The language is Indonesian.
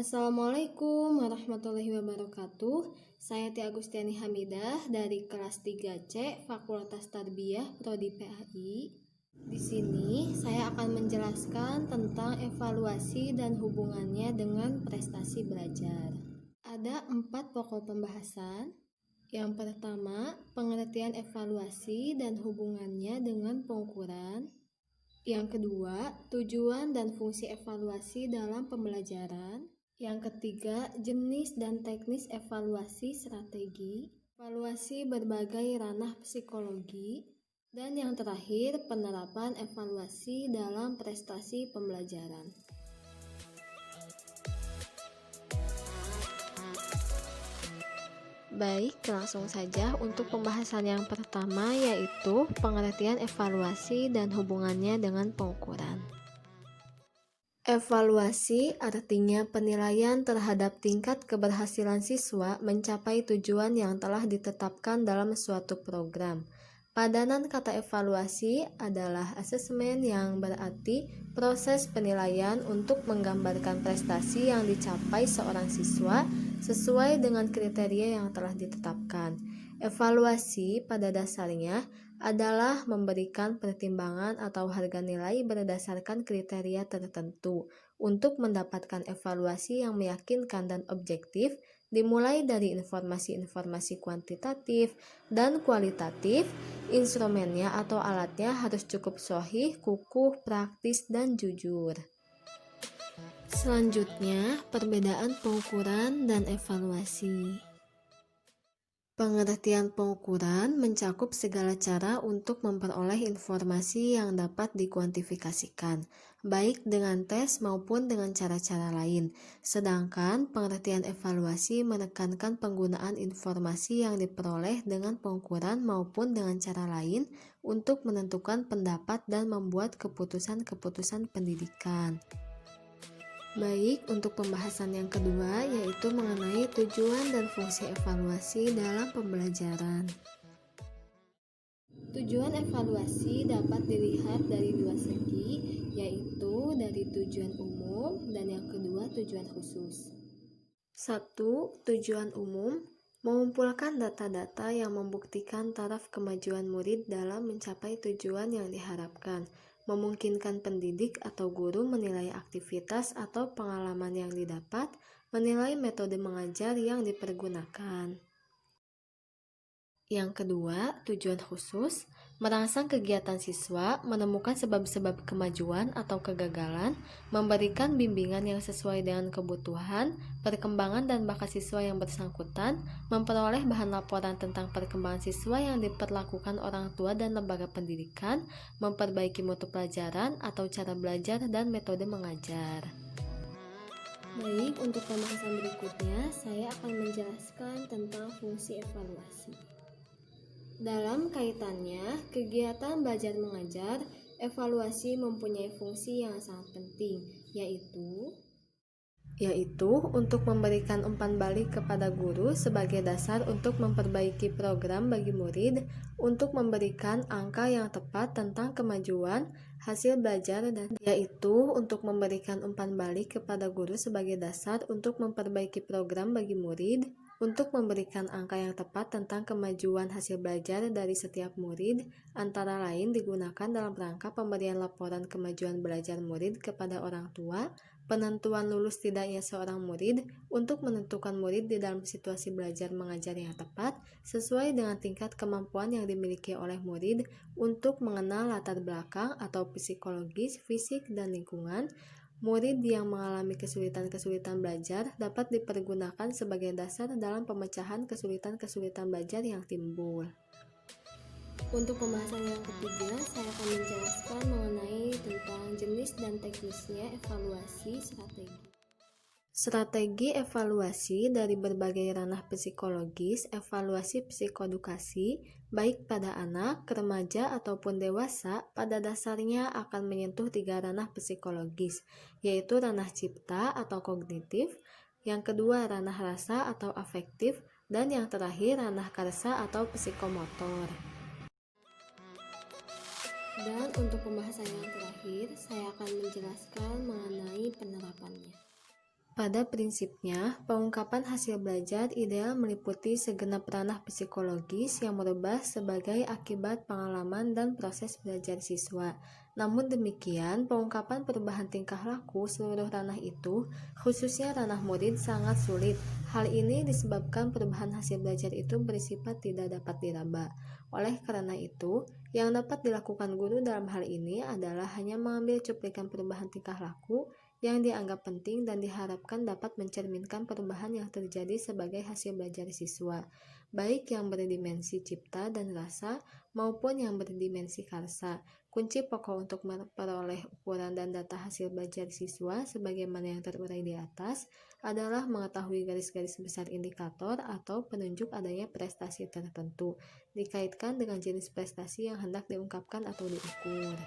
Assalamualaikum warahmatullahi wabarakatuh. Saya Tia Agustiani Hamidah dari kelas 3C Fakultas Tarbiyah Prodi PAI. Di sini saya akan menjelaskan tentang evaluasi dan hubungannya dengan prestasi belajar. Ada 4 pokok pembahasan. Yang pertama, pengertian evaluasi dan hubungannya dengan pengukuran. Yang kedua, tujuan dan fungsi evaluasi dalam pembelajaran. Yang ketiga, jenis dan teknis evaluasi strategi, evaluasi berbagai ranah psikologi, dan yang terakhir, penerapan evaluasi dalam prestasi pembelajaran. Baik, langsung saja untuk pembahasan yang pertama, yaitu pengertian evaluasi dan hubungannya dengan pengukuran. Evaluasi artinya penilaian terhadap tingkat keberhasilan siswa mencapai tujuan yang telah ditetapkan dalam suatu program. Padanan kata evaluasi adalah asesmen, yang berarti proses penilaian untuk menggambarkan prestasi yang dicapai seorang siswa sesuai dengan kriteria yang telah ditetapkan. Evaluasi pada dasarnya adalah memberikan pertimbangan atau harga nilai berdasarkan kriteria tertentu untuk mendapatkan evaluasi yang meyakinkan dan objektif, dimulai dari informasi-informasi kuantitatif dan kualitatif. Instrumennya atau alatnya harus cukup sahih, kukuh, praktis, dan jujur. Selanjutnya, perbedaan pengukuran dan evaluasi. Pengertian pengukuran mencakup segala cara untuk memperoleh informasi yang dapat dikuantifikasikan, baik dengan tes maupun dengan cara-cara lain. Sedangkan pengertian evaluasi menekankan penggunaan informasi yang diperoleh dengan pengukuran maupun dengan cara lain untuk menentukan pendapat dan membuat keputusan-keputusan pendidikan. Baik, untuk pembahasan yang kedua, yaitu mengenai tujuan dan fungsi evaluasi dalam pembelajaran. Tujuan evaluasi dapat dilihat dari dua segi, yaitu dari tujuan umum dan yang kedua tujuan khusus. 1. Tujuan umum mengumpulkan data-data yang membuktikan taraf kemajuan murid dalam mencapai tujuan yang diharapkan, memungkinkan pendidik atau guru menilai aktivitas atau pengalaman yang didapat, menilai metode mengajar yang dipergunakan. Yang kedua, tujuan khusus, merangsang kegiatan siswa, menemukan sebab-sebab kemajuan atau kegagalan, memberikan bimbingan yang sesuai dengan kebutuhan, perkembangan dan bakat siswa yang bersangkutan, memperoleh bahan laporan tentang perkembangan siswa yang diperlakukan orang tua dan lembaga pendidikan, memperbaiki mutu pelajaran atau cara belajar dan metode mengajar. Baik, untuk pembahasan berikutnya, saya akan menjelaskan tentang fungsi evaluasi. Dalam kaitannya, kegiatan belajar mengajar, evaluasi mempunyai fungsi yang sangat penting, yaitu untuk memberikan umpan balik kepada guru sebagai dasar untuk memperbaiki program bagi murid, untuk memberikan angka yang tepat tentang kemajuan hasil belajar, dan untuk memberikan umpan balik kepada guru sebagai dasar untuk memperbaiki program bagi murid, untuk memberikan angka yang tepat tentang kemajuan hasil belajar dari setiap murid, antara lain digunakan dalam rangka pemberian laporan kemajuan belajar murid kepada orang tua, penentuan lulus tidaknya seorang murid, untuk menentukan murid di dalam situasi belajar mengajar yang tepat, sesuai dengan tingkat kemampuan yang dimiliki oleh murid, untuk mengenal latar belakang atau psikologis, fisik, dan lingkungan murid yang mengalami kesulitan-kesulitan belajar, dapat dipergunakan sebagai dasar dalam pemecahan kesulitan-kesulitan belajar yang timbul. Untuk pembahasan yang ketiga, saya akan menjelaskan mengenai tentang jenis dan teknisnya evaluasi strategi. Strategi evaluasi dari berbagai ranah psikologis, evaluasi psikoedukasi, baik pada anak, remaja, ataupun dewasa, pada dasarnya akan menyentuh 3 ranah psikologis, yaitu ranah cipta atau kognitif, yang kedua ranah rasa atau afektif, dan yang terakhir ranah karsa atau psikomotor. Dan untuk pembahasan yang terakhir, saya akan menjelaskan mengenai penerapannya. Pada prinsipnya, pengungkapan hasil belajar ideal meliputi segenap ranah psikologis yang merubah sebagai akibat pengalaman dan proses belajar siswa. Namun demikian, pengungkapan perubahan tingkah laku seluruh ranah itu, khususnya ranah murid, sangat sulit. Hal ini disebabkan perubahan hasil belajar itu bersifat tidak dapat diraba. Oleh karena itu, yang dapat dilakukan guru dalam hal ini adalah hanya mengambil cuplikan perubahan tingkah laku yang dianggap penting dan diharapkan dapat mencerminkan perubahan yang terjadi sebagai hasil belajar siswa, baik yang berdimensi cipta dan rasa maupun yang berdimensi karsa. Kunci pokok untuk memperoleh ukuran dan data hasil belajar siswa sebagaimana yang terurai di atas adalah mengetahui garis-garis besar indikator atau penunjuk adanya prestasi tertentu, dikaitkan dengan jenis prestasi yang hendak diungkapkan atau diukur.